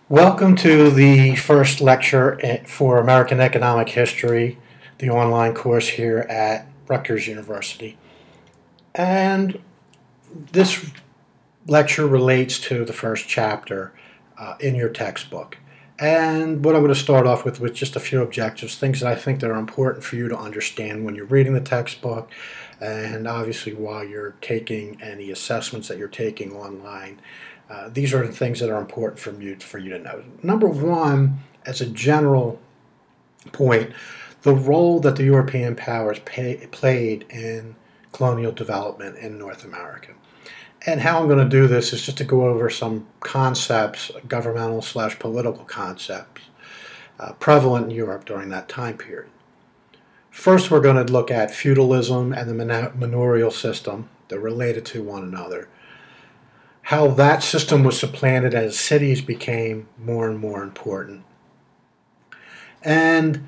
Welcome to the first lecture for American Economic History, the online course here at Rutgers University. And this lecture relates to the first chapter in your textbook. And what I'm going to start off with just a few objectives, things that I think that are important for you to understand when you're reading the textbook, and obviously while you're taking any assessments that you're taking online. These are the things that are important for you to know. Number one, as a general point, the role that the European powers played in colonial development in North America. And how I'm going to do this is just to go over some concepts, governmental/political concepts, prevalent in Europe during that time period. First, we're going to look at feudalism and the manorial system. They're related to one another. How that system was supplanted as cities became more and more important, and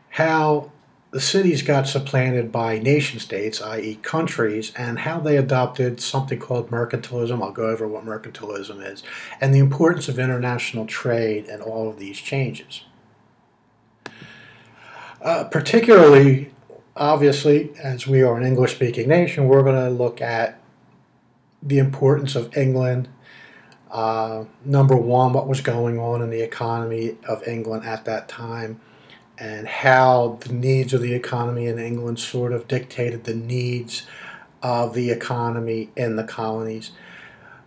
how the cities got supplanted by nation states, i.e. countries, and how they adopted something called mercantilism. I'll go over what mercantilism is, and the importance of international trade and all of these changes. Particularly, obviously, as we are an English-speaking nation, we're going to look at the importance of England. Number one, what was going on in the economy of England at that time, and how the needs of the economy in England sort of dictated the needs of the economy in the colonies.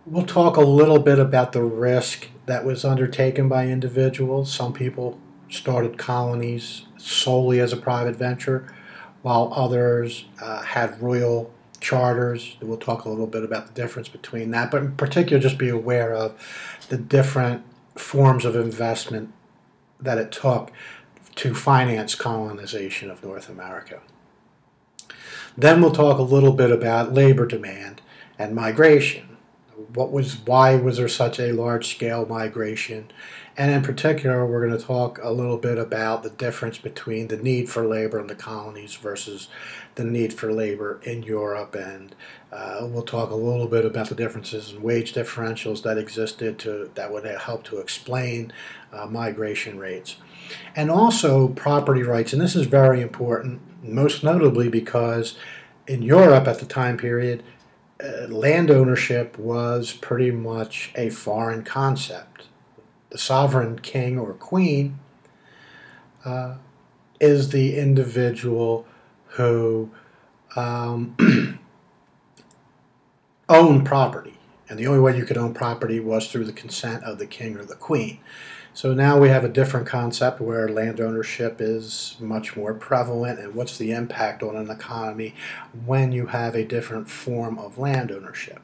We'll talk a little bit about the risk that was undertaken by individuals. Some people started colonies solely as a private venture, while others had royal charters. We'll talk a little bit about the difference between that, but in particular just be aware of the different forms of investment that it took to finance colonization of North America. Then we'll talk a little bit about labor demand and migration. Why was there such a large-scale migration? And in particular, we're going to talk a little bit about the difference between the need for labor in the colonies versus the need for labor in Europe. And we'll talk a little bit about the differences in wage differentials that existed that would help to explain migration rates. And also property rights. And this is very important, most notably because in Europe at the time period, land ownership was pretty much a foreign concept. The sovereign king or queen is the individual who owned property. And the only way you could own property was through the consent of the king or the queen. So now we have a different concept where land ownership is much more prevalent, and what's the impact on an economy when you have a different form of land ownership.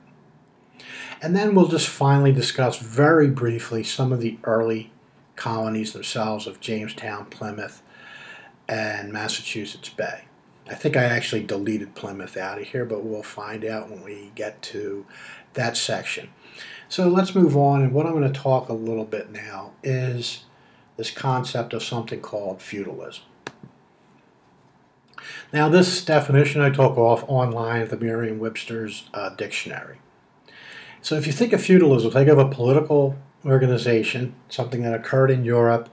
And then we'll just finally discuss very briefly some of the early colonies themselves of Jamestown, Plymouth, and Massachusetts Bay. I think I actually deleted Plymouth out of here, but we'll find out when we get to that section. So let's move on, and what I'm going to talk a little bit now is this concept of something called feudalism. Now this definition I took off online at the Merriam-Webster's dictionary. So if you think of feudalism, think of a political organization, something that occurred in Europe.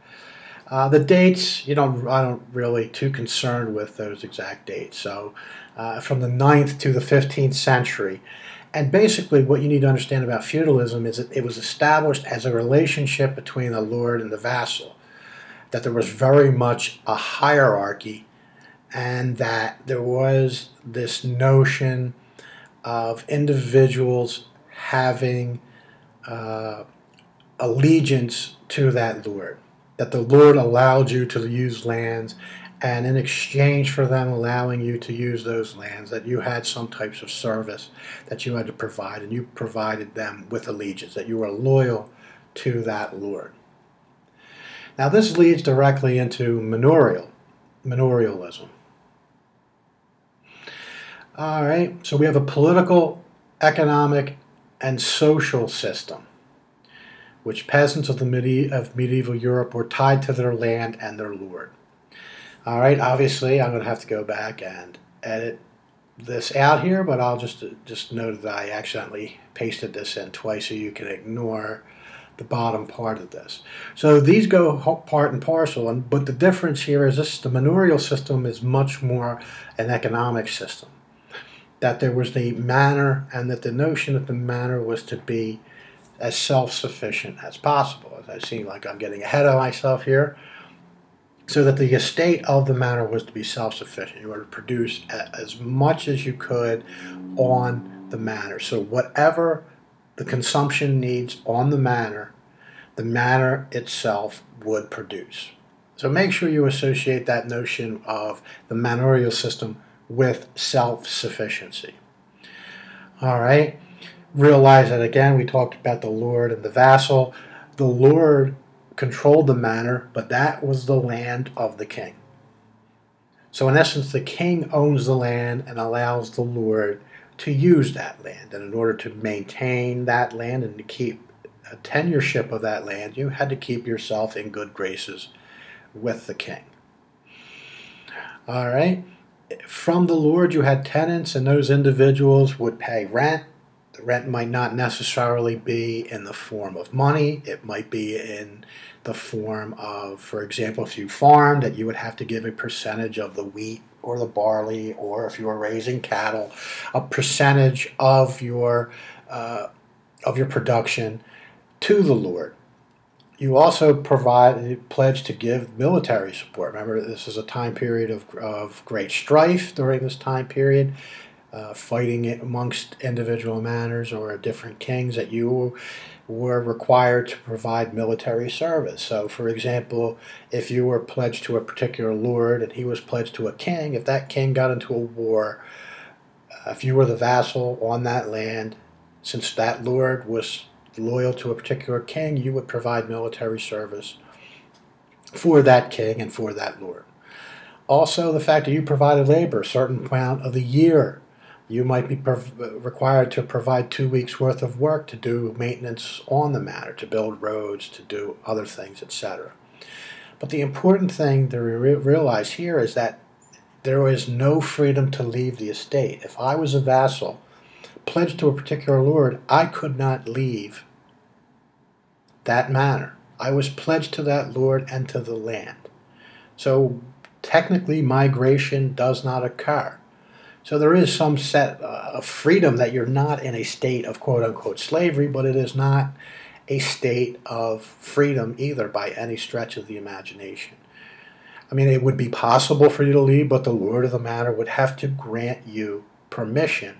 The dates, I don't really too concerned with those exact dates. So from the 9th to the 15th century. And basically what you need to understand about feudalism is that it was established as a relationship between the lord and the vassal, that there was very much a hierarchy, and that there was this notion of individuals having allegiance to that lord, that the lord allowed you to use lands, and in exchange for them allowing you to use those lands, that you had some types of service that you had to provide, and you provided them with allegiance, that you were loyal to that lord. Now this leads directly into manorialism. All right, so we have a political, economic, and social system which peasants of medieval Europe were tied to their land and their lord. All right, obviously I'm going to have to go back and edit this out here, but I'll just note that I accidentally pasted this in twice, so you can ignore the bottom part of this. So these go part and parcel, but the difference here is the manorial system is much more an economic system. That there was the manor, and that the notion that the manor was to be as self-sufficient as possible. As I see, like I'm getting ahead of myself here. So that the estate of the manor was to be self-sufficient. You were to produce as much as you could on the manor. So whatever the consumption needs on the manor itself would produce. So make sure you associate that notion of the manorial system with self-sufficiency. All right. Realize that, again, we talked about the lord and the vassal. The lord controlled the manor, but that was the land of the king. So in essence, the king owns the land and allows the lord to use that land. And in order to maintain that land and to keep a tenureship of that land, you had to keep yourself in good graces with the king. All right. From the lord, you had tenants, and those individuals would pay rent. The rent might not necessarily be in the form of money. It might be in the form of, for example, if you farmed, that you would have to give a percentage of the wheat or the barley, or if you were raising cattle, a percentage of your production to the lord. You also pledge to give military support. Remember, this is a time period of great strife during this time period, fighting amongst individual manors or different kings, that you were required to provide military service. So, for example, if you were pledged to a particular lord and he was pledged to a king, if that king got into a war, if you were the vassal on that land, since that lord was loyal to a particular king, you would provide military service for that king and for that lord. Also, the fact that you provided labor a certain amount of the year. You might be required to provide 2 weeks' worth of work to do maintenance on the manor, to build roads, to do other things, etc. But the important thing to realize here is that there is no freedom to leave the estate. If I was a vassal pledged to a particular lord, I could not leave that manor. I was pledged to that lord and to the land. So technically, migration does not occur. So there is some set of freedom that you're not in a state of quote-unquote slavery, but it is not a state of freedom either by any stretch of the imagination. I mean, it would be possible for you to leave, but the lord of the manor would have to grant you permission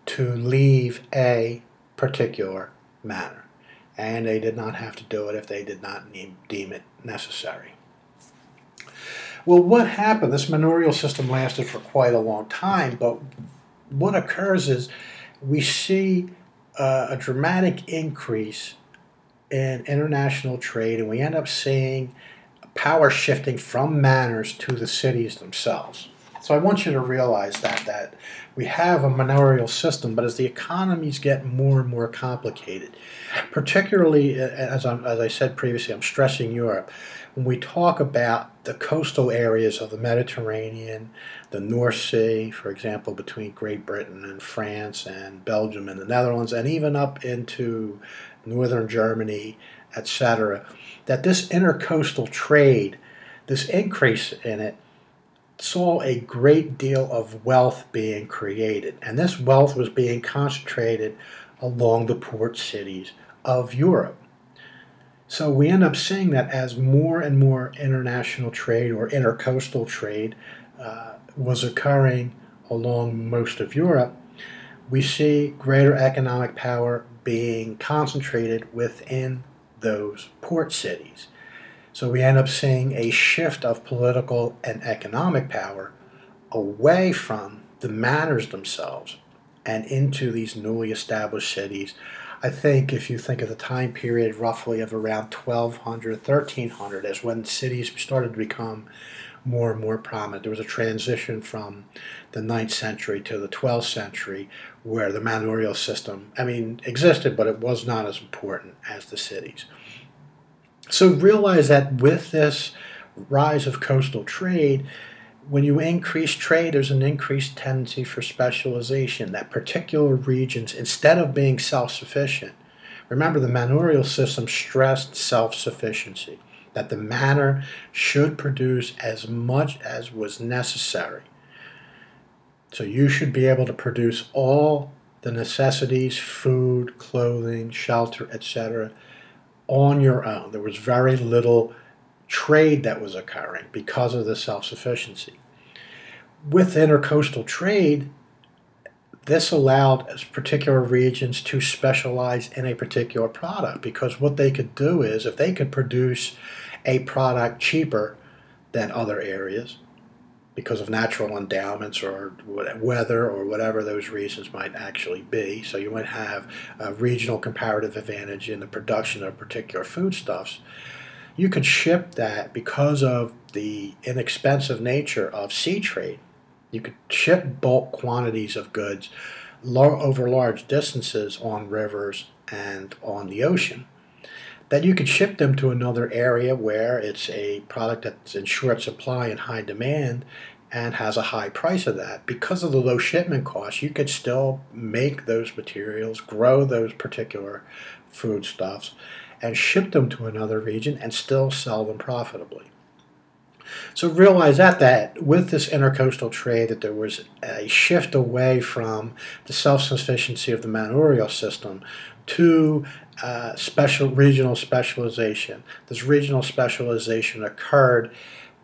to leave a particular manor. And they did not have to do it if they did not deem it necessary. Well, what happened? This manorial system lasted for quite a long time, but what occurs is we see a dramatic increase in international trade, and we end up seeing power shifting from manors to the cities themselves. So I want you to realize that we have a manorial system, but as the economies get more and more complicated, particularly, as I said previously, I'm stressing Europe. When we talk about the coastal areas of the Mediterranean, the North Sea, for example, between Great Britain and France and Belgium and the Netherlands, and even up into northern Germany, etc., that this intercoastal trade, this increase in it, saw a great deal of wealth being created. And this wealth was being concentrated along the port cities of Europe. So we end up seeing that as more and more international trade or intercoastal trade was occurring along most of Europe, we see greater economic power being concentrated within those port cities. So we end up seeing a shift of political and economic power away from the manors themselves and into these newly established cities. I think if you think of the time period roughly of around 1200, 1300 as when cities started to become more and more prominent. There was a transition from the 9th century to the 12th century where the manorial system, existed, but it was not as important as the cities. So realize that with this rise of coastal trade, when you increase trade, there's an increased tendency for specialization, that particular regions, instead of being self-sufficient, Remember, the manorial system stressed self-sufficiency, that the manor should produce as much as was necessary. So you should be able to produce all the necessities, food, clothing, shelter, etc., on your own. There was very little trade that was occurring because of the self-sufficiency. With intercoastal trade, this allowed particular regions to specialize in a particular product, because what they could do is, if they could produce a product cheaper than other areas because of natural endowments or weather or whatever those reasons might actually be, so you might have a regional comparative advantage in the production of particular foodstuffs, you could ship that because of the inexpensive nature of sea trade. You could ship bulk quantities of goods over large distances on rivers and on the ocean. That you could ship them to another area where it's a product that's in short supply and high demand and has a high price of that. Because of the low shipment costs, you could still make those materials, grow those particular foodstuffs, and ship them to another region and still sell them profitably. So realize that with this intercoastal trade, that there was a shift away from the self-sufficiency of the manorial system to regional specialization. This regional specialization occurred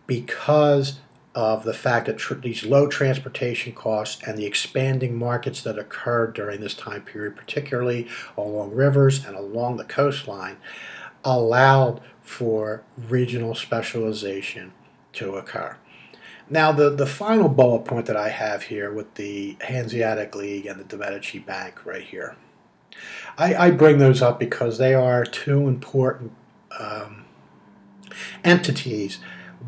because of the fact that these low transportation costs and the expanding markets that occurred during this time period, particularly along rivers and along the coastline, allowed for regional specialization to occur. Now, the final bullet point that I have here with the Hanseatic League and the De Medici Bank right here, I bring those up because they are two important entities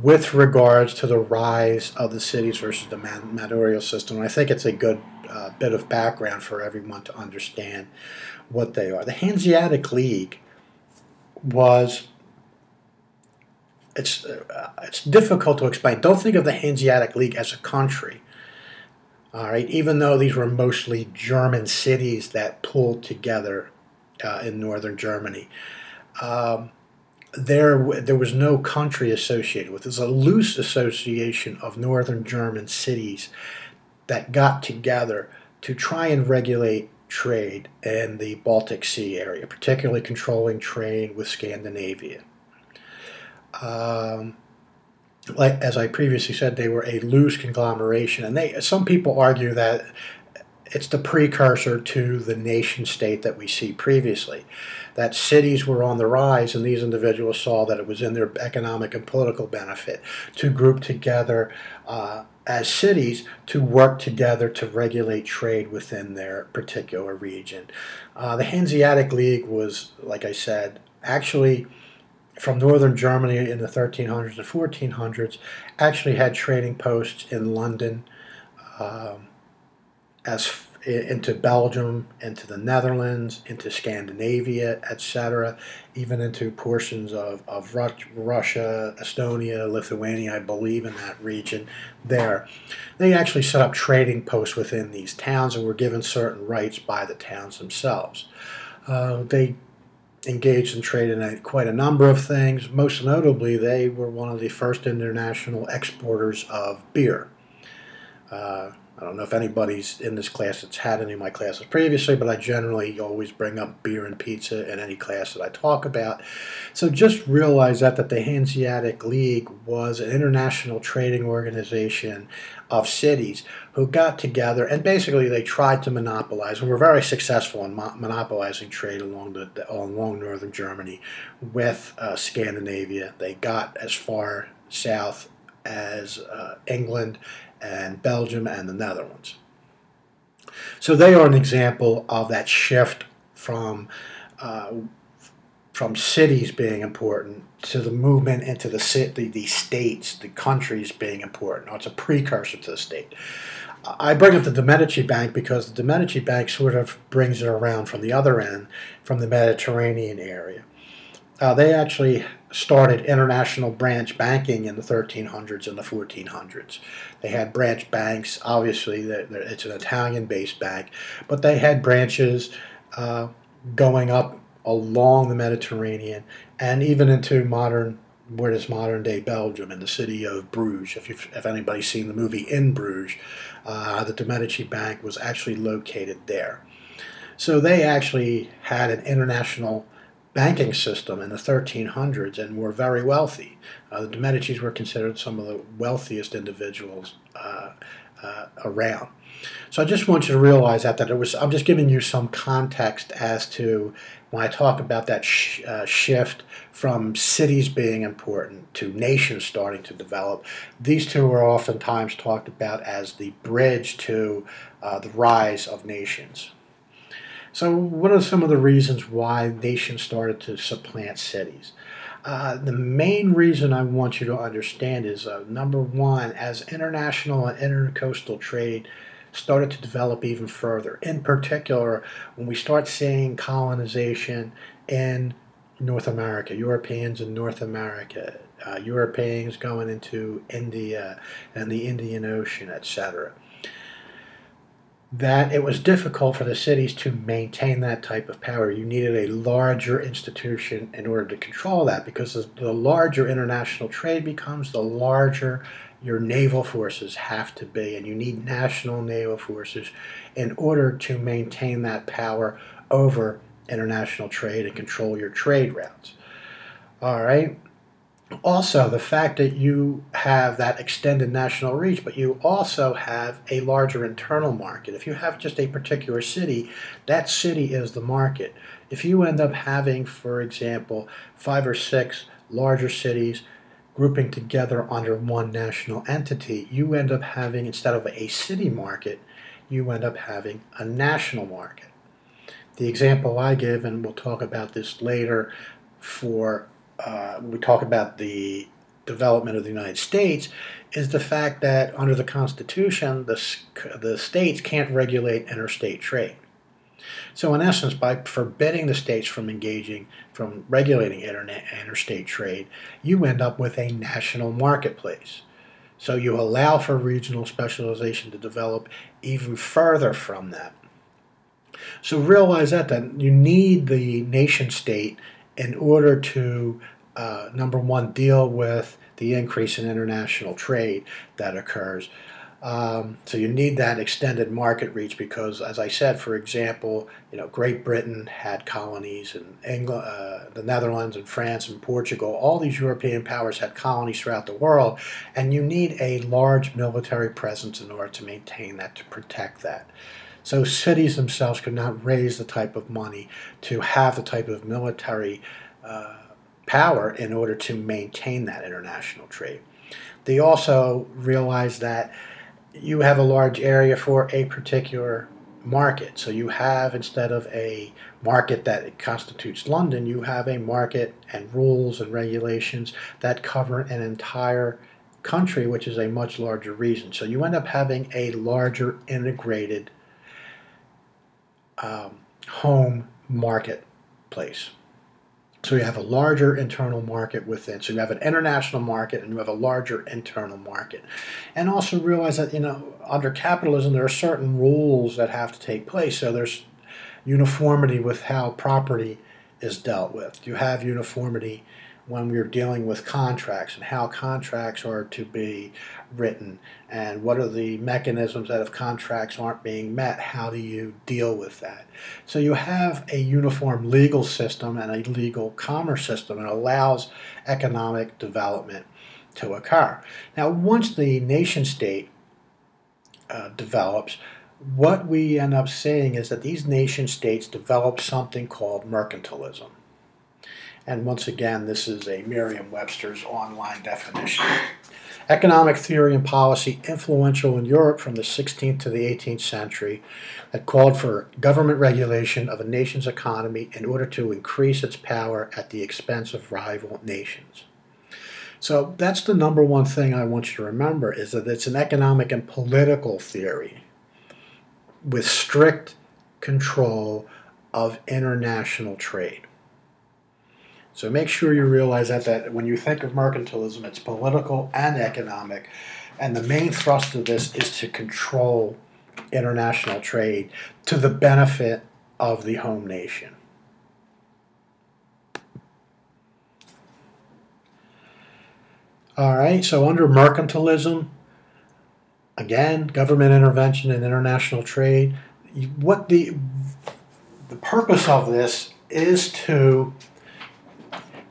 with regards to the rise of the cities versus the manorial system. And I think it's a good bit of background for everyone to understand what they are. The Hanseatic League was, it's difficult to explain. Don't think of the Hanseatic League as a country, all right? Even though these were mostly German cities that pulled together in northern Germany, there was no country associated with it. It was a loose association of northern German cities that got together to try and regulate trade in the Baltic Sea area, particularly controlling trade with Scandinavia. Like as I previously said, they were a loose conglomeration, and some people argue that it's the precursor to the nation state that we see previously. That cities were on the rise, and these individuals saw that it was in their economic and political benefit to group together as cities to work together to regulate trade within their particular region. The Hanseatic League was, like I said, actually from northern Germany in the 1300s and 1400s, actually had trading posts in London, into Belgium, into the Netherlands, into Scandinavia, etc., even into portions of Russia, Estonia, Lithuania, I believe, in that region there. They actually set up trading posts within these towns and were given certain rights by the towns themselves. They engaged in trade in quite a number of things. Most notably, they were one of the first international exporters of beer. I don't know if anybody's in this class that's had any of my classes previously, but I generally always bring up beer and pizza in any class that I talk about. So just realize that the Hanseatic League was an international trading organization of cities who got together, and basically they tried to monopolize, and were very successful in monopolizing trade along northern Germany with Scandinavia. They got as far south as England and Belgium and the Netherlands. So they are an example of that shift from cities being important to the movement into the states, the countries being important. Now, it's a precursor to the state. I bring up the De Medici Bank because the De Medici Bank sort of brings it around from the other end, from the Mediterranean area. They actually started international branch banking in the 1300s and the 1400s. They had branch banks. Obviously, it's an Italian-based bank, but they had branches going up along the Mediterranean and even into what is modern day Belgium in the city of Bruges. If anybody's seen the movie In Bruges, the Medici Bank was actually located there. So they actually had an international banking system in the 1300s and were very wealthy. The Medicis were considered some of the wealthiest individuals around. So I just want you to realize that I'm just giving you some context as to when I talk about that shift from cities being important to nations starting to develop. These two are oftentimes talked about as the bridge to the rise of nations. So what are some of the reasons why nations started to supplant cities? The main reason I want you to understand is, number one, as international and intercoastal trade started to develop even further. In particular, when we start seeing colonization in North America, Europeans in North America, Europeans going into India and the Indian Ocean, etc., that it was difficult for the cities to maintain that type of power. You needed a larger institution in order to control that, because the larger international trade becomes, the larger your naval forces have to be, and you need national naval forces in order to maintain that power over international trade and control your trade routes. All right. Also, the fact that you have that extended national reach, but you also have a larger internal market. If you have just a particular city, that city is the market. If you end up having, for example, 5 or 6 larger cities grouping together under one national entity, you end up having, instead of a city market, you end up having a national market. The example I give, and we'll talk about this later we talk about the development of the United States, is the fact that under the Constitution, the states can't regulate interstate trade. So in essence, by forbidding the states from regulating interstate trade, you end up with a national marketplace. So you allow for regional specialization to develop even further from that. So realize that you need the nation state in order to, number one, deal with the increase in international trade that occurs. So you need that extended market reach because, as I said, for example, Great Britain had colonies in England, the Netherlands and France and Portugal. All these European powers had colonies throughout the world, and you need a large military presence in order to maintain that, to protect that. So cities themselves could not raise the type of money to have the type of military power in order to maintain that international trade. They also realized that you have a large area for a particular market. So you have, instead of a market that constitutes London, you have a market and rules and regulations that cover an entire country, which is a much larger region. So you end up having a larger integrated home marketplace. So you have a larger internal market within. So you have an international market and you have a larger internal market. And also realize that, under capitalism, there are certain rules that have to take place. So there's uniformity with how property is dealt with. You have uniformity when we're dealing with contracts and how contracts are to be written and what are the mechanisms that if contracts aren't being met, how do you deal with that? So you have a uniform legal system and a legal commerce system that allows economic development to occur. Now, once the nation state develops, what we end up seeing is that these nation states develop something called mercantilism. And once again, this is a Merriam-Webster's online definition. Economic theory and policy influential in Europe from the 16th to the 18th century that called for government regulation of a nation's economy in order to increase its power at the expense of rival nations. So that's the number one thing I want you to remember, is that it's an economic and political theory with strict control of international trade. So make sure you realize that when you think of mercantilism, it's political and economic, and the main thrust of this is to control international trade to the benefit of the home nation. All right, so under mercantilism, again, government intervention in international trade, what the purpose of this is you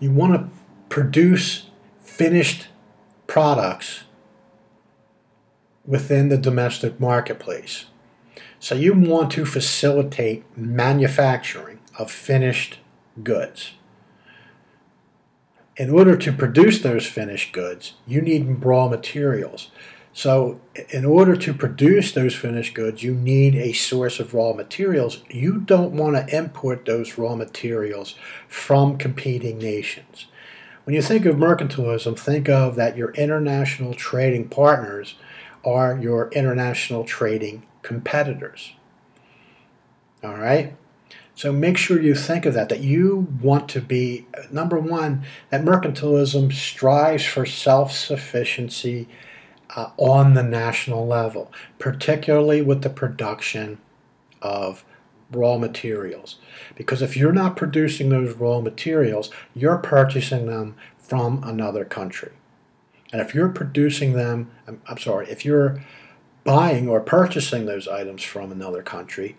want to produce finished products within the domestic marketplace. So you want to facilitate manufacturing of finished goods. In order to produce those finished goods, you need raw materials. So in order to produce those finished goods, you need a source of raw materials. You don't want to import those raw materials from competing nations. When you think of mercantilism, think of that your international trading partners are your international trading competitors. All right? So make sure you think of that you want to be, number one, that mercantilism strives for self-sufficiency on the national level, particularly with the production of raw materials. Because if you're not producing those raw materials, you're purchasing them from another country. And if you're producing them, if you're buying or purchasing those items from another country,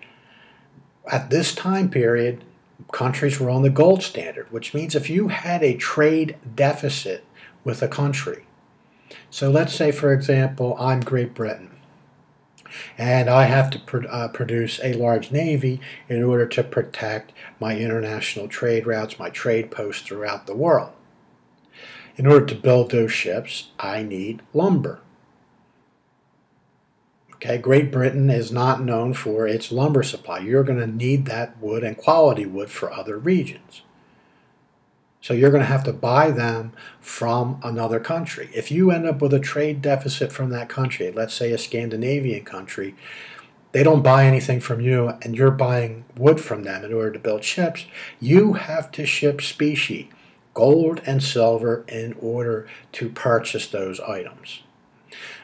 at this time period, countries were on the gold standard, which means if you had a trade deficit with a country, so let's say, for example, I'm Great Britain, and I have to produce a large navy in order to protect my international trade routes, my trade posts throughout the world. In order to build those ships, I need lumber. Okay, Great Britain is not known for its lumber supply. You're going to need that wood and quality wood for other regions. So you're going to have to buy them from another country. If you end up with a trade deficit from that country, let's say a Scandinavian country, they don't buy anything from you and you're buying wood from them in order to build ships, you have to ship specie, gold and silver, in order to purchase those items.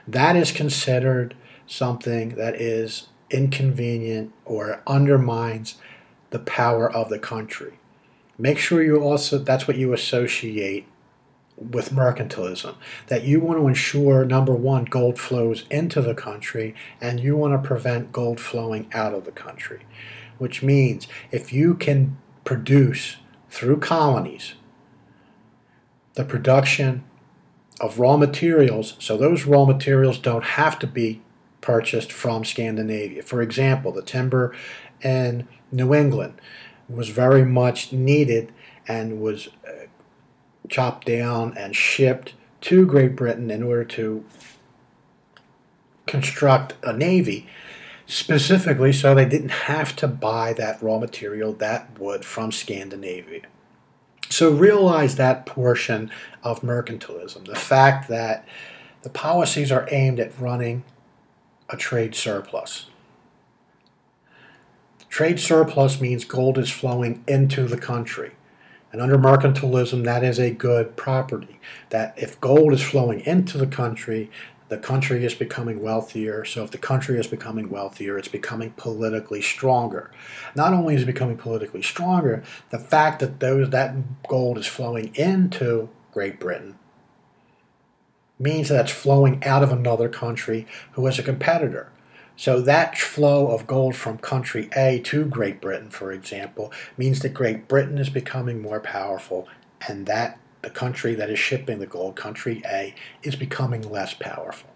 That is considered something that is inconvenient or undermines the power of the country. Make sure you also, that's what you associate with mercantilism, that you want to ensure, number one, gold flows into the country, and you want to prevent gold flowing out of the country, which means if you can produce through colonies the production of raw materials, so those raw materials don't have to be purchased from Scandinavia. For example, the timber in New England was very much needed and was chopped down and shipped to Great Britain in order to construct a navy, specifically so they didn't have to buy that raw material, that wood, from Scandinavia. So realize that portion of mercantilism, the fact that the policies are aimed at running a trade surplus. Trade surplus means gold is flowing into the country. And under mercantilism, that is a good property. That if gold is flowing into the country is becoming wealthier. So if the country is becoming wealthier, it's becoming politically stronger. Not only is it becoming politically stronger, the fact that that gold is flowing into Great Britain means that it's flowing out of another country who is a competitor. So that flow of gold from country A to Great Britain, for example, means that Great Britain is becoming more powerful, and that the country that is shipping the gold, country A, is becoming less powerful.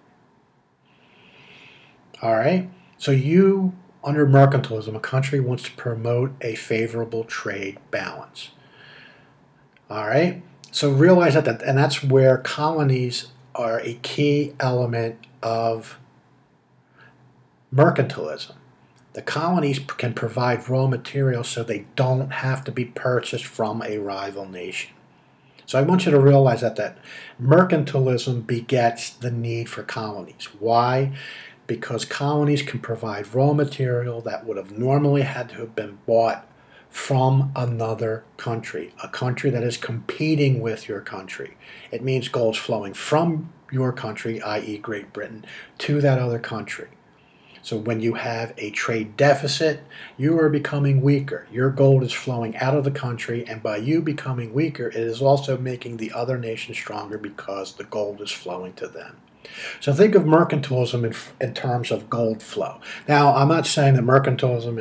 All right? So under mercantilism, a country wants to promote a favorable trade balance. All right? So realize that, and that's where colonies are a key element of mercantilism. The colonies can provide raw materials so they don't have to be purchased from a rival nation. So I want you to realize that mercantilism begets the need for colonies. Why? Because colonies can provide raw material that would have normally had to have been bought from another country, a country that is competing with your country. It means gold's flowing from your country, i.e. Great Britain, to that other country. So when you have a trade deficit, you are becoming weaker. Your gold is flowing out of the country, and by you becoming weaker, it is also making the other nation stronger because the gold is flowing to them. So think of mercantilism in terms of gold flow. Now, I'm not saying that mercantilism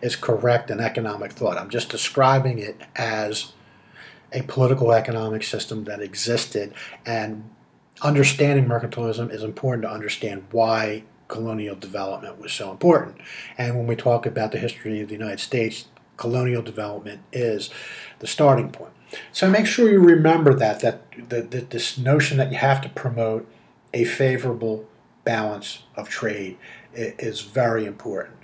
is correct in economic thought. I'm just describing it as a political economic system that existed, and understanding mercantilism is important to understand why colonial development was so important. And when we talk about the history of the United States, colonial development is the starting point. So make sure you remember that this notion that you have to promote a favorable balance of trade is very important.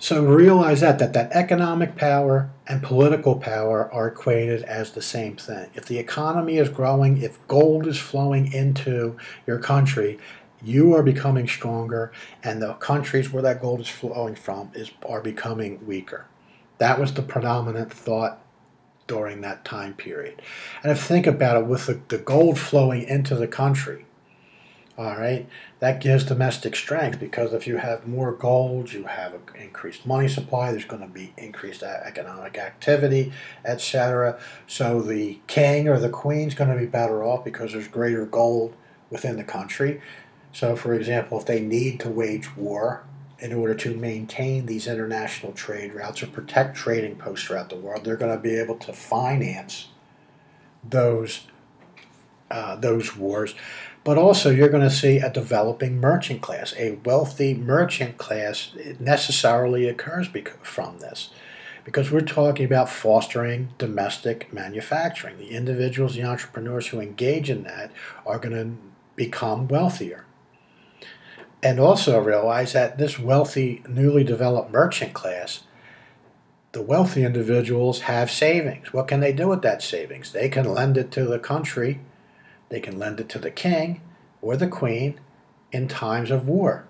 So realize that economic power and political power are equated as the same thing. If the economy is growing, if gold is flowing into your country, you are becoming stronger, and the countries where that gold is flowing from are becoming weaker. That was the predominant thought during that time period. And if you think about it, with the gold flowing into the country, all right, that gives domestic strength, because if you have more gold, you have an increased money supply, there's going to be increased economic activity, etc. So the king or the queen is going to be better off because there's greater gold within the country. So, for example, if they need to wage war in order to maintain these international trade routes or protect trading posts throughout the world, they're going to be able to finance those wars. But also, you're going to see a developing merchant class. A wealthy merchant class necessarily occurs from this, because we're talking about fostering domestic manufacturing. The individuals, the entrepreneurs who engage in that are going to become wealthier. And also realize that this wealthy, newly developed merchant class, the wealthy individuals have savings. What can they do with that savings? They can lend it to the country. They can lend it to the king or the queen in times of war.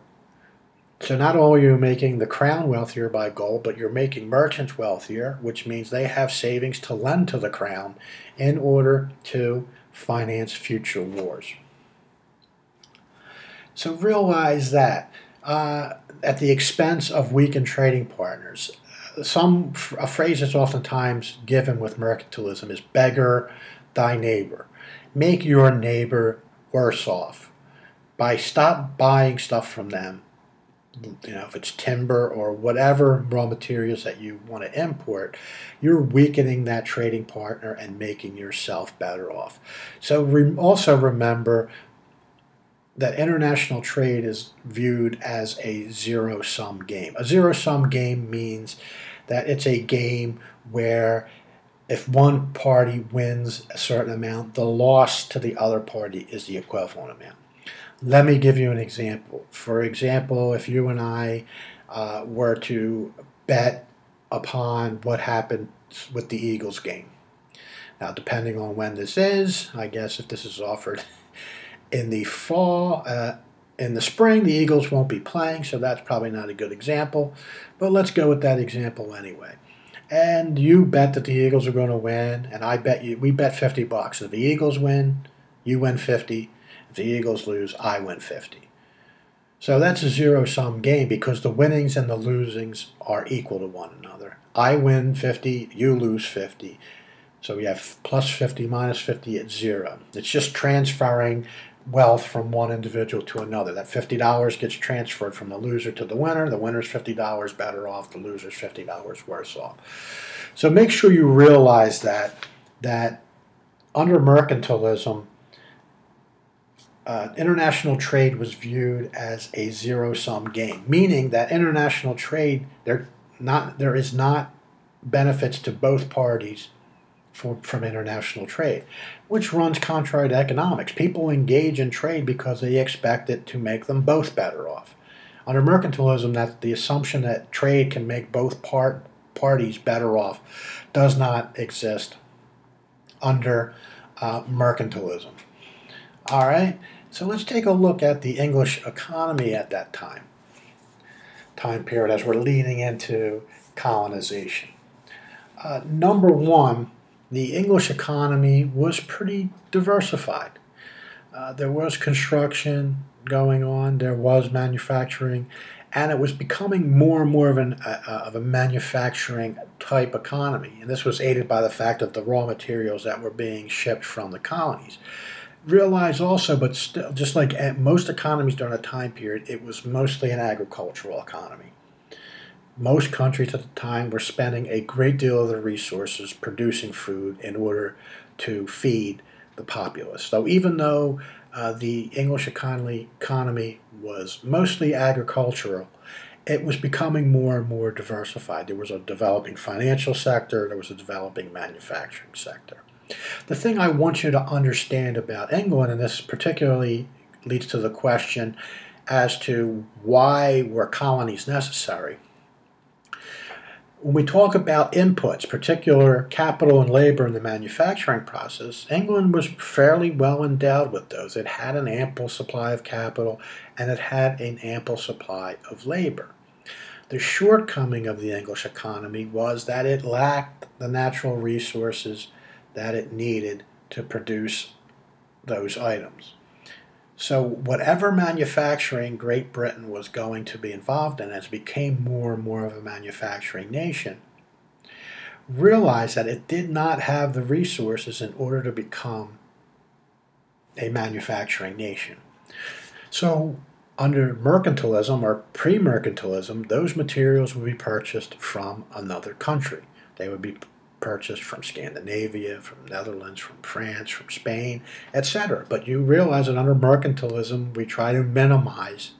So not only are you making the crown wealthier by gold, but you're making merchants wealthier, which means they have savings to lend to the crown in order to finance future wars. So realize that at the expense of weakened trading partners. A phrase that's oftentimes given with mercantilism is beggar thy neighbor. Make your neighbor worse off by stop buying stuff from them. You know, if it's timber or whatever raw materials that you want to import, you're weakening that trading partner and making yourself better off. So also remember that international trade is viewed as a zero-sum game. A zero-sum game means that it's a game where if one party wins a certain amount, the loss to the other party is the equivalent amount. Let me give you an example. For example, if you and I were to bet upon what happened with the Eagles game. Now, depending on when this is, I guess if this is offered in the fall, in the spring, the Eagles won't be playing, so that's probably not a good example. But let's go with that example anyway. And you bet that the Eagles are going to win, and we bet $50. If the Eagles win, you win 50. If the Eagles lose, I win 50. So that's a zero-sum game because the winnings and the losings are equal to one another. I win 50, you lose 50. So we have plus 50 minus 50 at 0. It's just transferring wealth from one individual to another. That $50 gets transferred from the loser to the winner. The winner's $50 better off. The loser's $50 worse off. So make sure you realize that under mercantilism, international trade was viewed as a zero-sum game, meaning that international trade, there is not benefits to both parties from international trade, which runs contrary to economics. People engage in trade because they expect it to make them both better off. Under mercantilism, that the assumption that trade can make both parties better off does not exist under mercantilism. All right, so let's take a look at the English economy at that time period as we're leading into colonization. Number one, the English economy was pretty diversified. there was construction going on, there was manufacturing, and it was becoming more and more of a manufacturing type economy. And this was aided by the fact of the raw materials that were being shipped from the colonies. Realize also, but still, just like most economies during the time period, it was mostly an agricultural economy. Most countries at the time were spending a great deal of their resources producing food in order to feed the populace. So even though the English economy was mostly agricultural, it was becoming more and more diversified. There was a developing financial sector, there was a developing manufacturing sector. The thing I want you to understand about England, and this particularly leads to the question as to why were colonies necessary. When we talk about inputs, particular capital and labor in the manufacturing process, England was fairly well endowed with those. It had an ample supply of capital and it had an ample supply of labor. The shortcoming of the English economy was that it lacked the natural resources that it needed to produce those items. So whatever manufacturing Great Britain was going to be involved in as it became more and more of a manufacturing nation, realized that it did not have the resources in order to become a manufacturing nation. So under mercantilism or pre-mercantilism, those materials would be purchased from another country. They would be purchased from Scandinavia, from Netherlands, from France, from Spain, etc. But you realize that under mercantilism, we try to minimize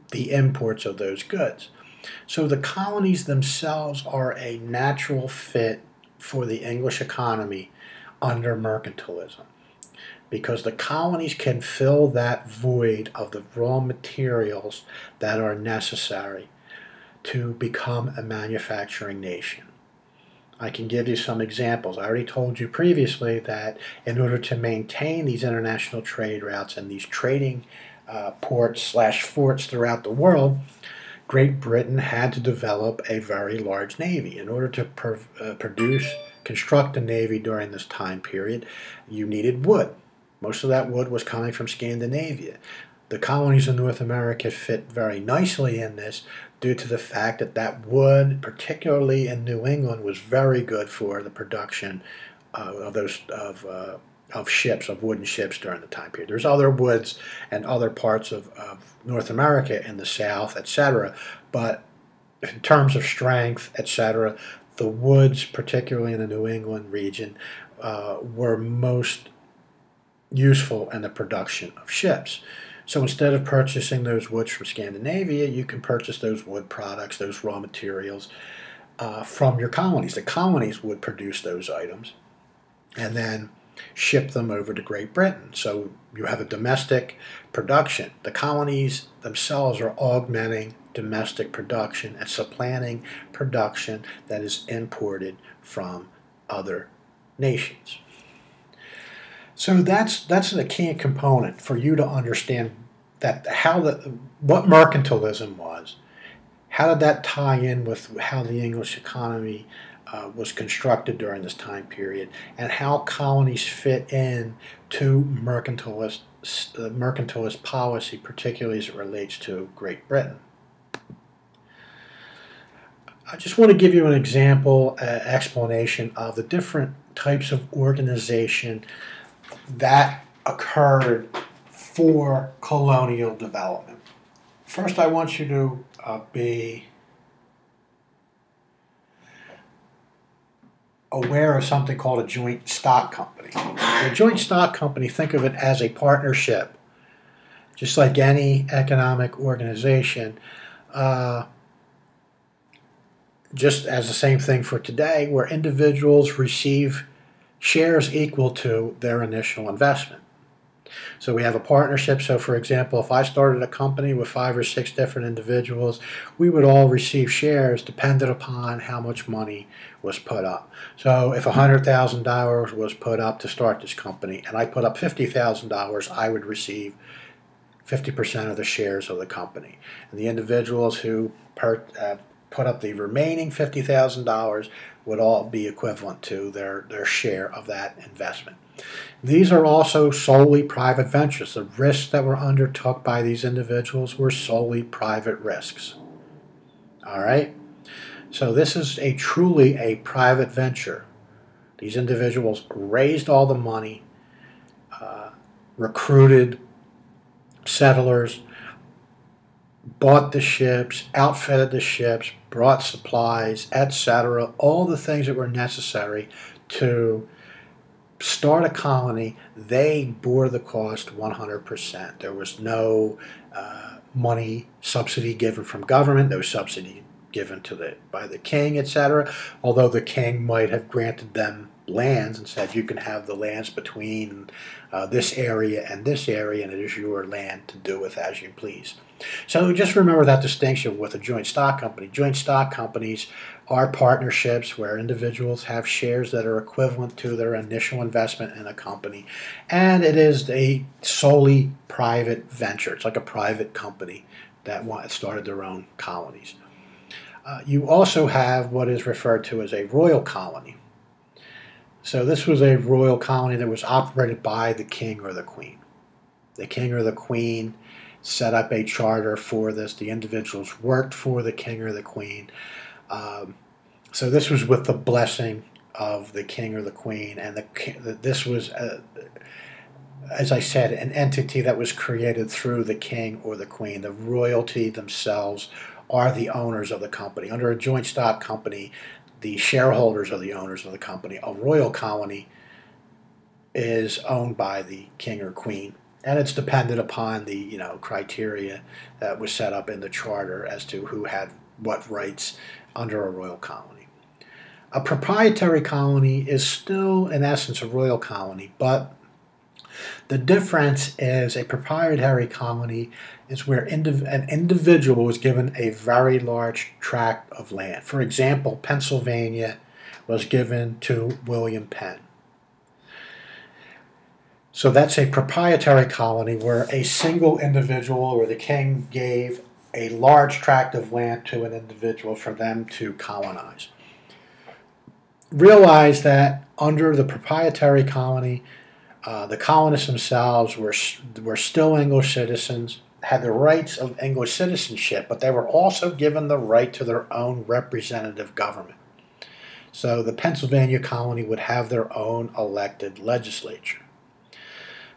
the imports of those goods. So the colonies themselves are a natural fit for the English economy under mercantilism, because the colonies can fill that void of the raw materials that are necessary to become a manufacturing nation. I can give you some examples. I already told you previously that in order to maintain these international trade routes and these trading ports/forts throughout the world, Great Britain had to develop a very large navy. In order to construct a navy during this time period, you needed wood. Most of that wood was coming from Scandinavia. The colonies in North America fit very nicely in this due to the fact that that wood, particularly in New England, was very good for the production of ships, of wooden ships during the time period. There's other woods and other parts of North America in the South, etc., but in terms of strength, etc., the woods, particularly in the New England region, were most useful in the production of ships. So instead of purchasing those woods from Scandinavia, you can purchase those wood products, those raw materials from your colonies. The colonies would produce those items and then ship them over to Great Britain. So you have a domestic production. The colonies themselves are augmenting domestic production and supplanting production that is imported from other nations. So that's the key component for you to understand that what mercantilism was. How did that tie in with how the English economy was constructed during this time period, and how colonies fit in to mercantilist policy, particularly as it relates to Great Britain. I just want to give you an example, explanation of the different types of organization that occurred for colonial development. First, I want you to be aware of something called a joint stock company. A joint stock company, think of it as a partnership, just like any economic organization, just as the same thing for today, where individuals receive shares equal to their initial investment. So we have a partnership. So for example, if I started a company with 5 or 6 different individuals, we would all receive shares dependent upon how much money was put up. So if $100,000 was put up to start this company and I put up $50,000, I would receive 50% of the shares of the company. And the individuals who put up the remaining $50,000 would all be equivalent to their share of that investment. These are also solely private ventures. The risks that were undertook by these individuals were solely private risks. All right? So this is truly a private venture. These individuals raised all the money, recruited settlers, bought the ships, outfitted the ships, brought supplies, etc., all the things that were necessary to start a colony. They bore the cost 100%. There was no money subsidy given from government, no subsidy given by the king, etc., although the king might have granted them lands and said you can have the lands between this area and this area, and it is your land to do with as you please. So just remember that distinction with a joint stock company. Joint stock companies are partnerships where individuals have shares that are equivalent to their initial investment in a company, and it is a solely private venture. It's like a private company that started their own colonies. You also have what is referred to as a royal colony. So this was a royal colony that was operated by the king or the queen. The king or the queen set up a charter for this. The individuals worked for the king or the queen. So this was with the blessing of the king or the queen, and this was, as I said, an entity that was created through the king or the queen. The royalty themselves are the owners of the company. Under a joint stock company, the shareholders are the owners of the company. A royal colony is owned by the king or queen, and it's dependent upon the criteria that was set up in the charter as to who had what rights under a royal colony. A proprietary colony is still, in essence, a royal colony, but the difference is a proprietary colony is where an individual was given a very large tract of land. For example, Pennsylvania was given to William Penn. So that's a proprietary colony where a single individual or the king gave a large tract of land to an individual for them to colonize. Realize that under the proprietary colony, the colonists themselves were still English citizens, had the rights of English citizenship, but they were also given the right to their own representative government. So the Pennsylvania colony would have their own elected legislature,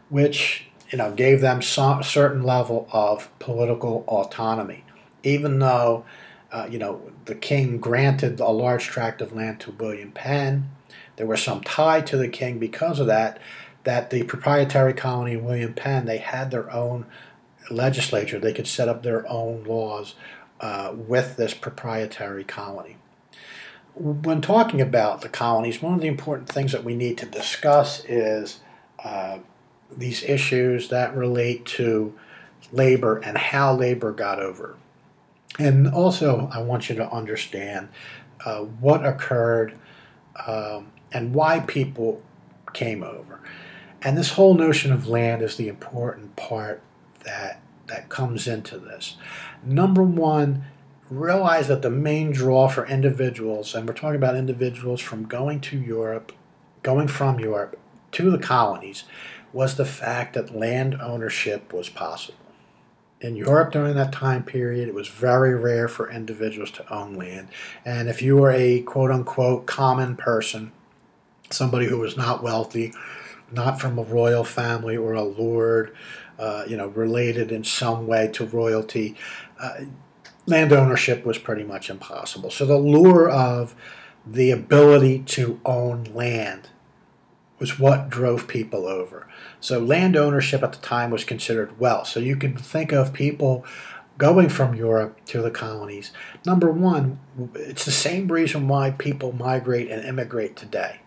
which gave them some certain level of political autonomy, even though the king granted a large tract of land to William Penn. There was some tie to the king because of that the proprietary colony William Penn, they had their own legislature. They could set up their own laws with this proprietary colony. When talking about the colonies, one of the important things that we need to discuss is these issues that relate to labor and how labor got over. And also, I want you to understand what occurred and why people came over. And this whole notion of land is the important part that comes into this. Number one, realize that the main draw for individuals, and we're talking about individuals from going from Europe to the colonies, was the fact that land ownership was possible. In Europe during that time period, it was very rare for individuals to own land. And if you were a quote-unquote common person, somebody who was not wealthy, not from a royal family or a lord, related in some way to royalty, land ownership was pretty much impossible. So the lure of the ability to own land was what drove people over. So land ownership at the time was considered wealth. So you can think of people going from Europe to the colonies. Number one, it's the same reason why people migrate and immigrate today.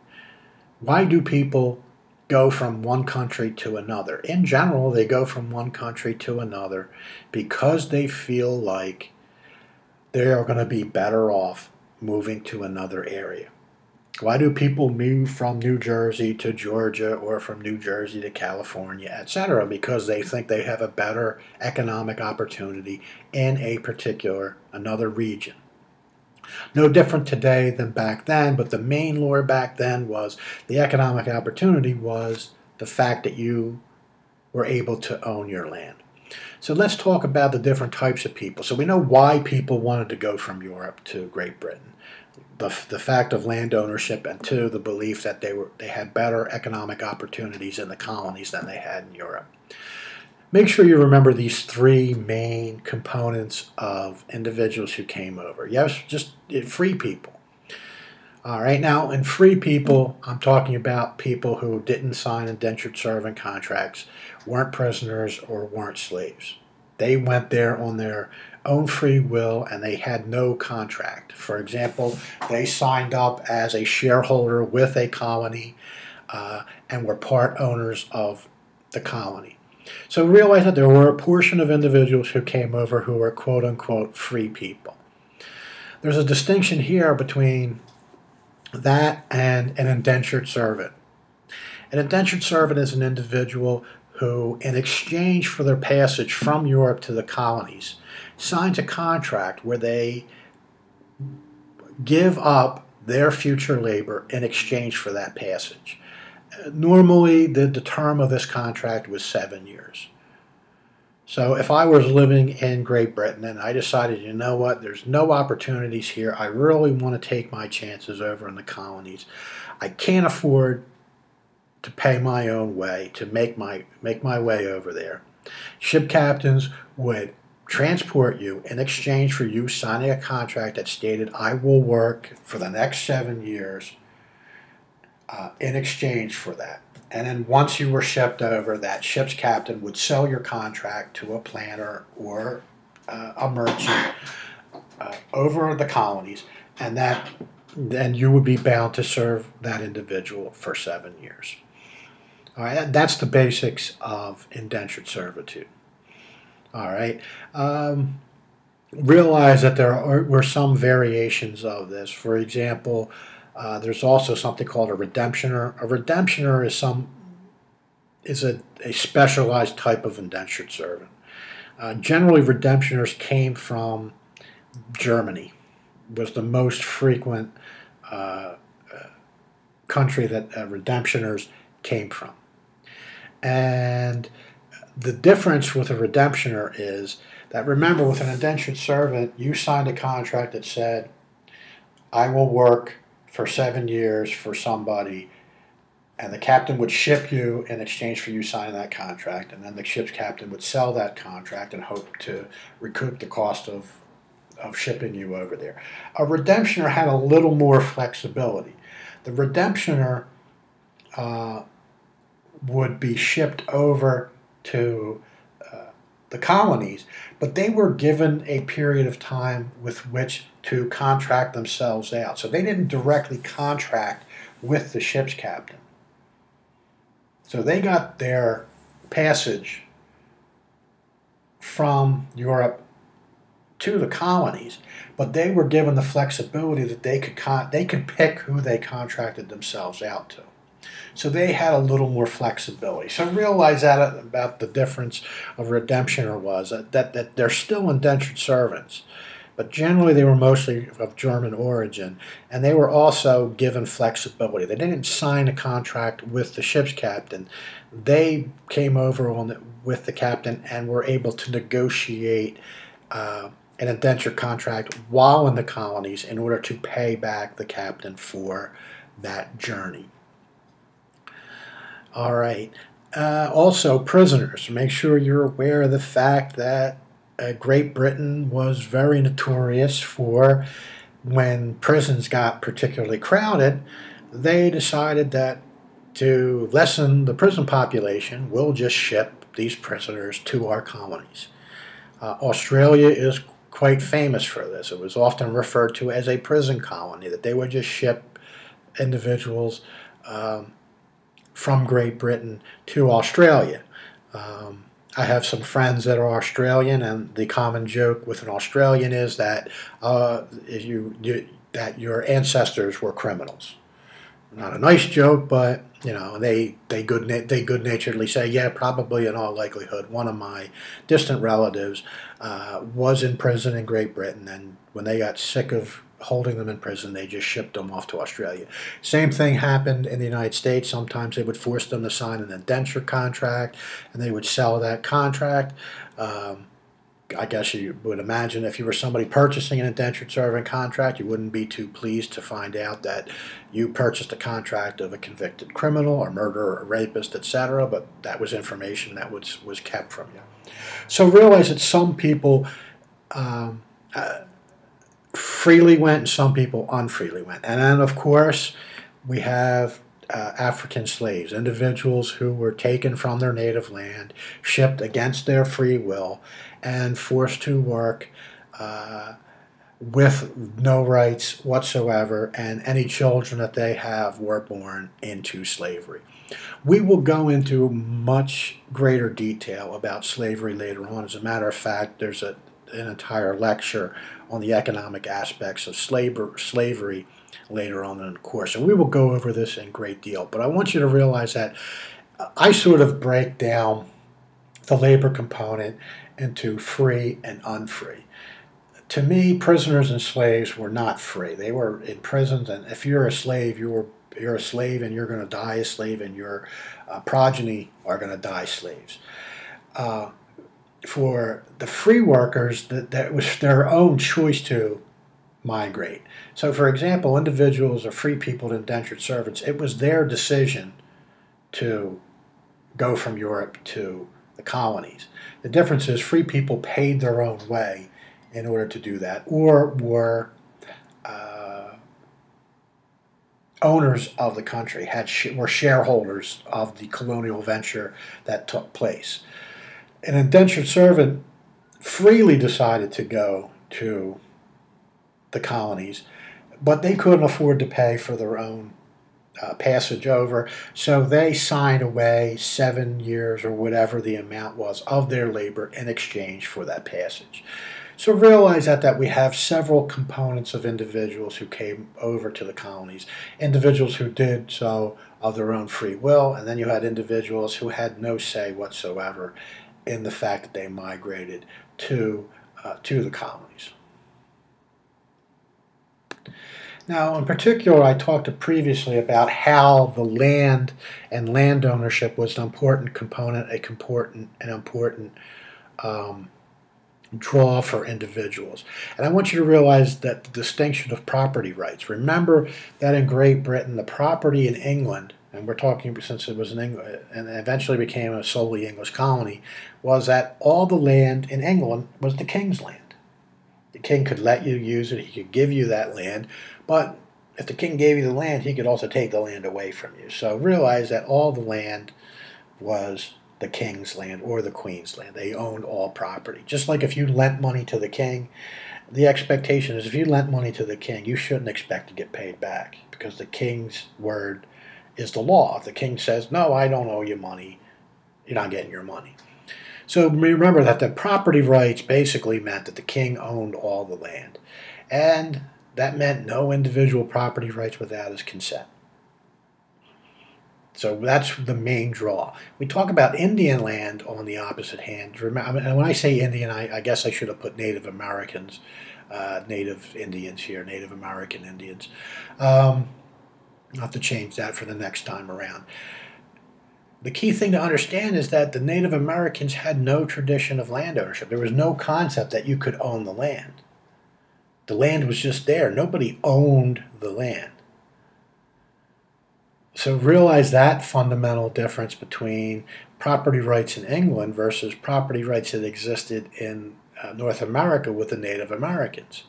Why do people go from one country to another? In general, they go from one country to another because they feel like they are going to be better off moving to another area. Why do people move from New Jersey to Georgia or from New Jersey to California, etc.? Because they think they have a better economic opportunity in another region. No different today than back then, but the main lure back then was the economic opportunity was the fact that you were able to own your land. So let's talk about the different types of people. So we know why people wanted to go from Europe to Great Britain. The fact of land ownership, and two, the belief that they had better economic opportunities in the colonies than they had in Europe. Make sure you remember these three main components of individuals who came over. Yes, just free people. All right, now in free people, I'm talking about people who didn't sign indentured servant contracts, weren't prisoners, or weren't slaves. They went there on their own free will and they had no contract. For example, they signed up as a shareholder with a colony and were part owners of the colony. So realize that there were a portion of individuals who came over who were quote-unquote free people. There's a distinction here between that and an indentured servant. An indentured servant is an individual who, in exchange for their passage from Europe to the colonies, signs a contract where they give up their future labor in exchange for that passage. Normally, the term of this contract was 7 years. So if I was living in Great Britain and I decided, you know what, there's no opportunities here, I really want to take my chances over in the colonies, I can't afford to pay my own way, to make my way over there. Ship captains would transport you in exchange for you signing a contract that stated, I will work for the next 7 years in exchange for that. And then once you were shipped over, that ship's captain would sell your contract to a planter or a merchant over the colonies, and then you would be bound to serve that individual for 7 years. All right, that's the basics of indentured servitude. All right. Realize that there were some variations of this. For example, there's also something called a redemptioner. A redemptioner is a specialized type of indentured servant. Generally, redemptioners came from Germany. Was the most frequent country that redemptioners came from. And the difference with a redemptioner is that, remember, with an indentured servant, you signed a contract that said, I will work for 7 years for somebody, and the captain would ship you in exchange for you signing that contract, and then the ship's captain would sell that contract and hope to recoup the cost of shipping you over there. A redemptioner had a little more flexibility. The redemptioner would be shipped over to the colonies, but they were given a period of time with which to contract themselves out. So they didn't directly contract with the ship's captain. So they got their passage from Europe to the colonies, but they were given the flexibility that they could pick who they contracted themselves out to. So they had a little more flexibility. So realize that about the difference of redemptioner was that they're still indentured servants, but generally they were mostly of German origin, and they were also given flexibility. They didn't sign a contract with the ship's captain. They came over with the captain and were able to negotiate an indenture contract while in the colonies in order to pay back the captain for that journey. All right. Also, prisoners. Make sure you're aware of the fact that Great Britain was very notorious for, when prisons got particularly crowded, they decided that to lessen the prison population, we'll just ship these prisoners to our colonies. Australia is quite famous for this. It was often referred to as a prison colony, that they would just ship individuals from Great Britain to Australia. I have some friends that are Australian, and the common joke with an Australian is that that your ancestors were criminals. Not a nice joke, but you know, they good-naturedly say, yeah, probably in all likelihood, one of my distant relatives was in prison in Great Britain, and when they got sick of holding them in prison. They just shipped them off to Australia. Same thing happened in the United States. Sometimes they would force them to sign an indenture contract, and they would sell that contract. I guess you would imagine if you were somebody purchasing an indentured servant contract, you wouldn't be too pleased to find out that you purchased a contract of a convicted criminal or murderer or rapist, etc., but that was information that was kept from you. So realize that some people freely went and some people unfreely went. And then, of course, we have African slaves, individuals who were taken from their native land, shipped against their free will, and forced to work with no rights whatsoever, and any children that they have were born into slavery. We will go into much greater detail about slavery later on. As a matter of fact, there's an entire lecture on the economic aspects of slavery later on in the course. And we will go over this in great deal. But I want you to realize that I sort of break down the labor component into free and unfree. To me, prisoners and slaves were not free. They were in prisons, and if you're a slave, you're a slave, and you're going to die a slave, and your progeny are going to die slaves. For the free workers, that was their own choice to migrate. So, for example, individuals or free people, indentured servants, it was their decision to go from Europe to the colonies. The difference is free people paid their own way in order to do that, or were owners of the country, were shareholders of the colonial venture that took place. An indentured servant freely decided to go to the colonies, but they couldn't afford to pay for their own passage over, so they signed away 7 years or whatever the amount was of their labor in exchange for that passage. So realize that we have several components of individuals who came over to the colonies, individuals who did so of their own free will, and then you had individuals who had no say whatsoever in the fact that they migrated to the colonies. Now, in particular, I talked previously about how the land and land ownership was an important component, an important draw for individuals. And I want you to realize that the distinction of property rights. Remember that in Great Britain, the property in England, and we're talking since it was in England and eventually became a solely English colony, was that all the land in England was the king's land. The king could let you use it, he could give you that land, but if the king gave you the land, he could also take the land away from you. So realize that all the land was the king's land or the queen's land. They owned all property. Just like if you lent money to the king, the expectation is if you lent money to the king, you shouldn't expect to get paid back because the king's word is the law. If the king says, no, I don't owe you money, you're not getting your money. So remember that the property rights basically meant that the king owned all the land. And that meant no individual property rights without his consent. So that's the main draw. We talk about Indian land on the opposite hand. Remember, and when I say Indian, I guess I should have put Native Americans, Native Indians here, Native American Indians. I'll have to change that for the next time around. The key thing to understand is that the Native Americans had no tradition of land ownership. There was no concept that you could own the land. The land was just there. Nobody owned the land. So realize that fundamental difference between property rights in England versus property rights that existed in North America with the Native Americans.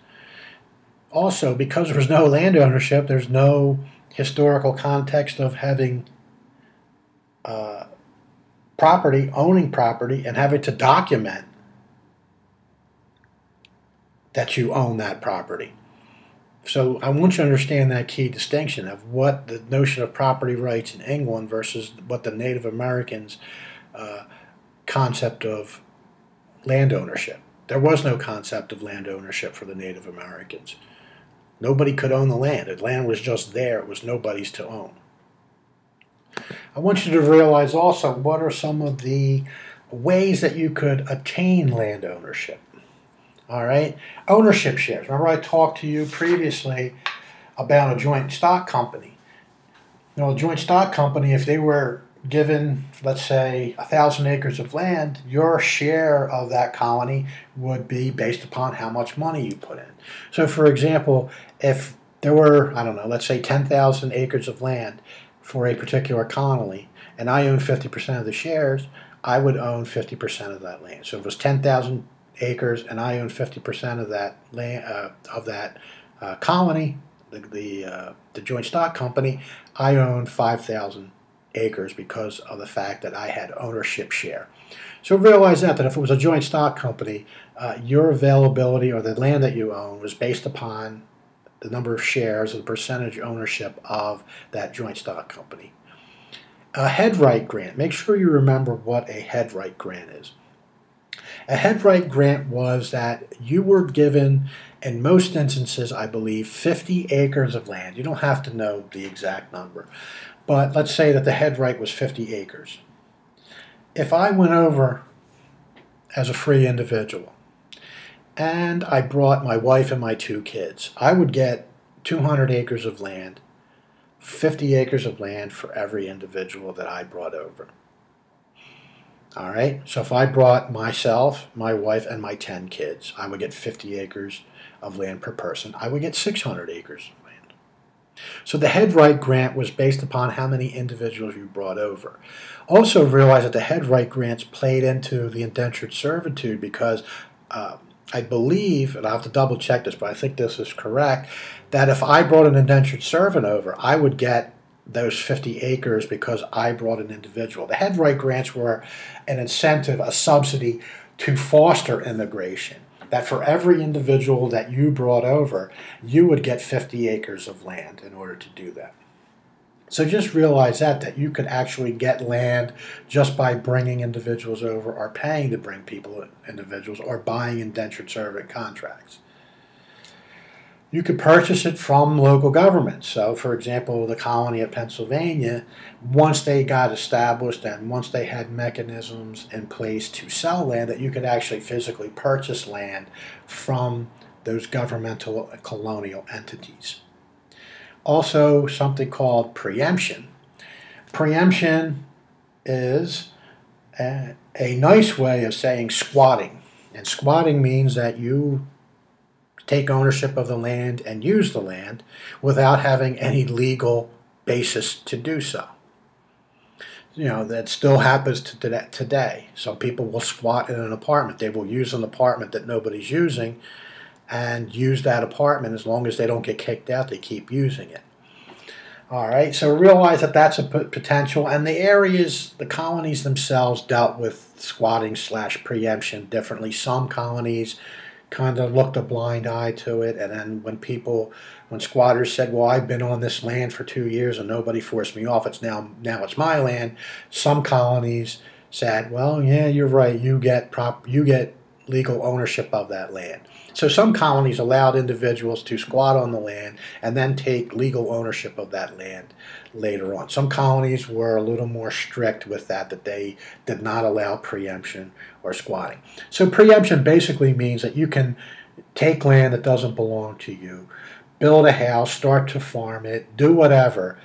Also, because there was no land ownership, there's no historical context of having owning property and having to document that you own that property. So I want you to understand that key distinction of what the notion of property rights in England versus what the Native Americans' concept of land ownership. There was no concept of land ownership for the Native Americans. Nobody could own the land. The land was just there. It was nobody's to own. I want you to realize also what are some of the ways that you could attain land ownership. All right, ownership shares. Remember I talked to you previously about a joint stock company. A joint stock company, if they were given, let's say, 1,000 acres of land, your share of that colony would be based upon how much money you put in. So, for example, if there were, I don't know, let's say 10,000 acres of land for a particular colony, and I own 50% of the shares, I would own 50% of that land. So if it was 10,000 acres and I own 50% of that land, colony, the joint stock company, I own 5,000 acres because of the fact that I had ownership share. So realize that if it was a joint stock company, your availability or the land that you own was based upon the number of shares or the percentage ownership of that joint stock company. A head right grant. Make sure you remember what a head right grant is. A head right grant was that you were given, in most instances, I believe, 50 acres of land. You don't have to know the exact number, but let's say that the head right was 50 acres. If I went over as a free individual and I brought my wife and my 2 kids, I would get 200 acres of land, 50 acres of land for every individual that I brought over. All right, so if I brought myself, my wife, and my 10 kids, I would get 50 acres of land per person. I would get 600 acres of land. So the head right grant was based upon how many individuals you brought over. Also realize that the head right grants played into the indentured servitude because I believe, and I'll have to double check this, but I think this is correct, that if I brought an indentured servant over, I would get those 50 acres because I brought an individual. The head right grants were an incentive, a subsidy to foster immigration, that for every individual that you brought over, you would get 50 acres of land in order to do that. So just realize that you could actually get land just by bringing individuals over or paying to bring individuals or buying indentured servant contracts. You could purchase it from local governments. So, for example, the colony of Pennsylvania, once they got established and once they had mechanisms in place to sell land, that you could actually physically purchase land from those governmental colonial entities. Also, something called preemption. Preemption is a nice way of saying squatting. And squatting means that you take ownership of the land and use the land without having any legal basis to do so. That still happens today. Some people will squat in an apartment. They will use an apartment that nobody's using and use that apartment. As long as they don't get kicked out, they keep using it. All right, so realize that that's a potential, and the colonies themselves dealt with squatting / preemption differently. Some colonies kind of looked a blind eye to it, and then when squatters said, well, I've been on this land for 2 years and nobody forced me off, it's now it's my land, some colonies said, well, yeah, you're right, you get legal ownership of that land. So some colonies allowed individuals to squat on the land and then take legal ownership of that land later on. Some colonies were a little more strict with that they did not allow preemption or squatting. So preemption basically means that you can take land that doesn't belong to you, build a house, start to farm it, do whatever,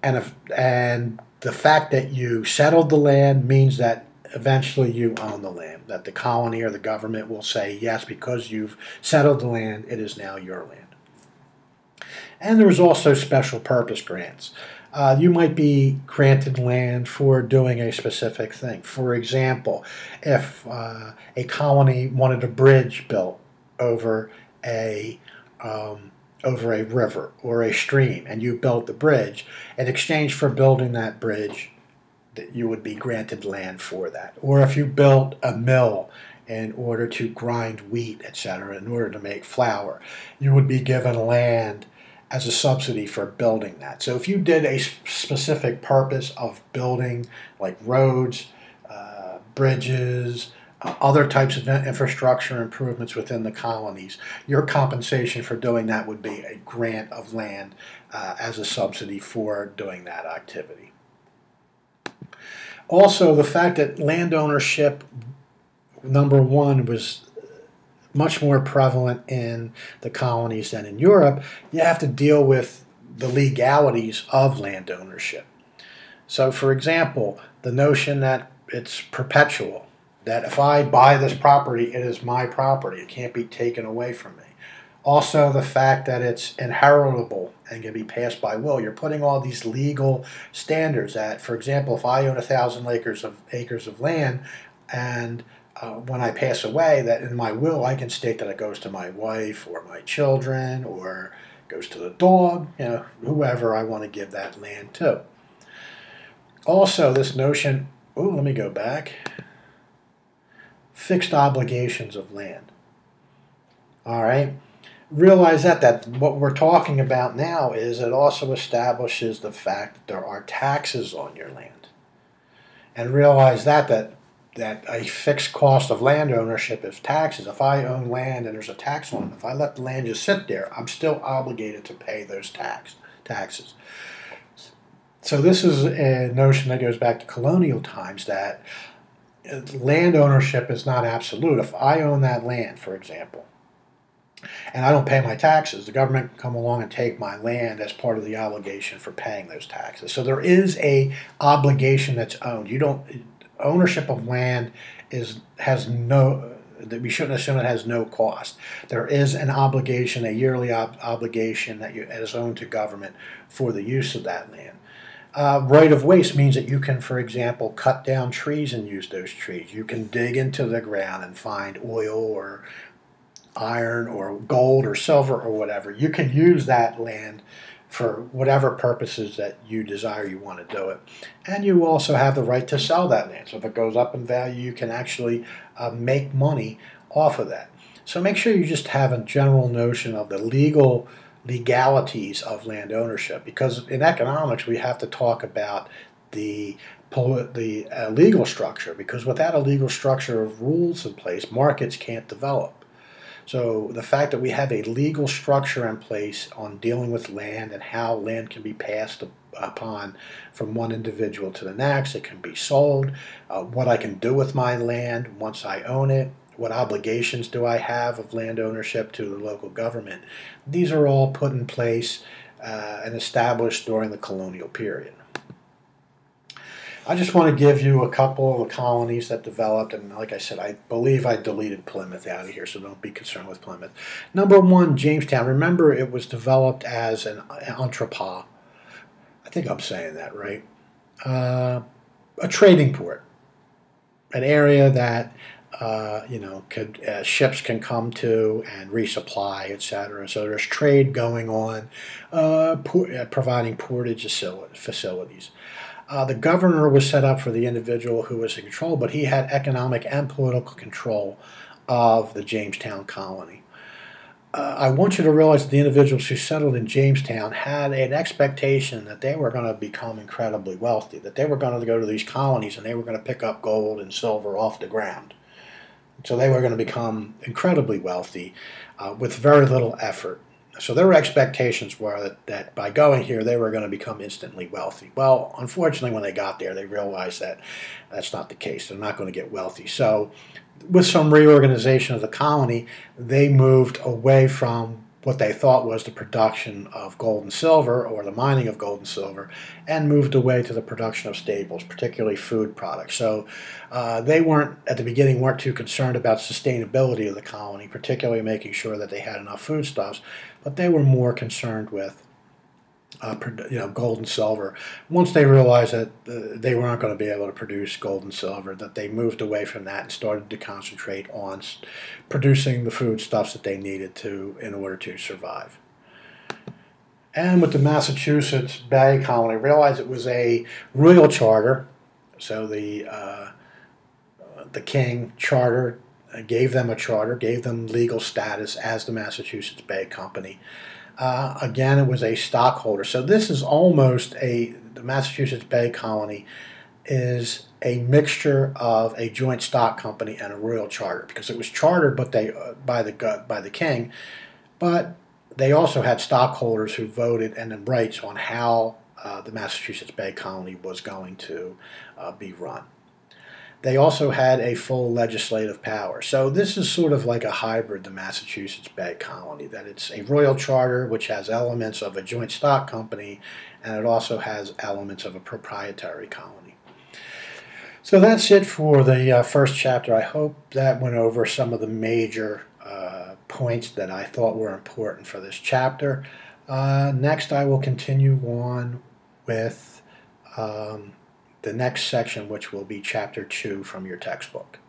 and the fact that you settled the land means that eventually you own the land, that the colony or the government will say, yes, because you've settled the land, it is now your land. And there was also special purpose grants. You might be granted land for doing a specific thing. For example, if a colony wanted a bridge built over a river or a stream, and you built the bridge, in exchange for building that bridge, that you would be granted land for that. Or if you built a mill in order to grind wheat, etc., in order to make flour, you would be given land as a subsidy for building that. So if you did a specific purpose of building like roads, bridges, other types of infrastructure improvements within the colonies, your compensation for doing that would be a grant of land as a subsidy for doing that activity. Also, the fact that land ownership, number one, was much more prevalent in the colonies than in Europe, you have to deal with the legalities of land ownership. So, for example, the notion that it's perpetual, that if I buy this property, it is my property. It can't be taken away from me. Also, the fact that it's inheritable and can be passed by will. You're putting all these legal standards that, for example, if I own 1,000 acres of land, and when I pass away, that in my will I can state that it goes to my wife or my children or goes to the dog, whoever I want to give that land to. Also, this notion, let me go back, fixed obligations of land. All right. Realize that what we're talking about now is it also establishes the fact that there are taxes on your land. And realize that a fixed cost of land ownership is taxes. If I own land and there's a tax on it, if I let the land just sit there, I'm still obligated to pay those taxes. So this is a notion that goes back to colonial times, that land ownership is not absolute. If I own that land, for example, and I don't pay my taxes, the government can come along and take my land as part of the obligation for paying those taxes. So there is a obligation that's owned. Ownership of land has no, we shouldn't assume it has no cost. There is an obligation, a yearly obligation that is owed to government for the use of that land. Right of waste means that you can, for example, cut down trees and use those trees. You can dig into the ground and find oil or iron or gold or silver or whatever. You can use that land for whatever purposes that you desire you want to do it. And you also have the right to sell that land. So if it goes up in value, you can actually make money off of that. So make sure you just have a general notion of the legalities of land ownership, because in economics we have to talk about the legal structure, because without a legal structure of rules in place, markets can't develop. So the fact that we have a legal structure in place on dealing with land and how land can be passed upon from one individual to the next, it can be sold, what I can do with my land once I own it, what obligations do I have of land ownership to the local government. These are all put in place and established during the colonial period. I just want to give you a couple of the colonies that developed, and like I said, I believe I deleted Plymouth out of here, so don't be concerned with Plymouth. Number one, Jamestown. Remember, it was developed as an entrepot. I think I'm saying that right. A trading port, an area that ships can come to and resupply, etc. So there's trade going on, providing portage facilities. The governor was set up for the individual who was in control, but he had economic and political control of the Jamestown colony. I want you to realize that the individuals who settled in Jamestown had an expectation that they were going to become incredibly wealthy, that they were going to go to these colonies and they were going to pick up gold and silver off the ground. So they were going to become incredibly wealthy with very little effort. So their expectations were that by going here, they were going to become instantly wealthy. Well, unfortunately, when they got there, they realized that that's not the case. They're not going to get wealthy. So with some reorganization of the colony, they moved away from what they thought was the production of gold and silver, or the mining of gold and silver, and moved away to the production of staples, particularly food products. So they at the beginning, weren't too concerned about sustainability of the colony, particularly making sure that they had enough foodstuffs, but they were more concerned with gold and silver. Once they realized that they weren't going to be able to produce gold and silver, that they moved away from that and started to concentrate on producing the foodstuffs that they needed in order to survive. And with the Massachusetts Bay Colony, realized it was a royal charter, so the king charter gave them a charter, gave them legal status as the Massachusetts Bay Company. Again, it was a stockholder. So this is almost the Massachusetts Bay Colony is a mixture of a joint stock company and a royal charter, because it was chartered by the king, but they also had stockholders who voted and then rights on how the Massachusetts Bay Colony was going to be run. They also had a full legislative power. So this is sort of like a hybrid, the Massachusetts Bay Colony, that it's a royal charter which has elements of a joint stock company, and it also has elements of a proprietary colony. So that's it for the first chapter. I hope that went over some of the major points that I thought were important for this chapter. Next, I will continue on with the next section, which will be Chapter 2 from your textbook.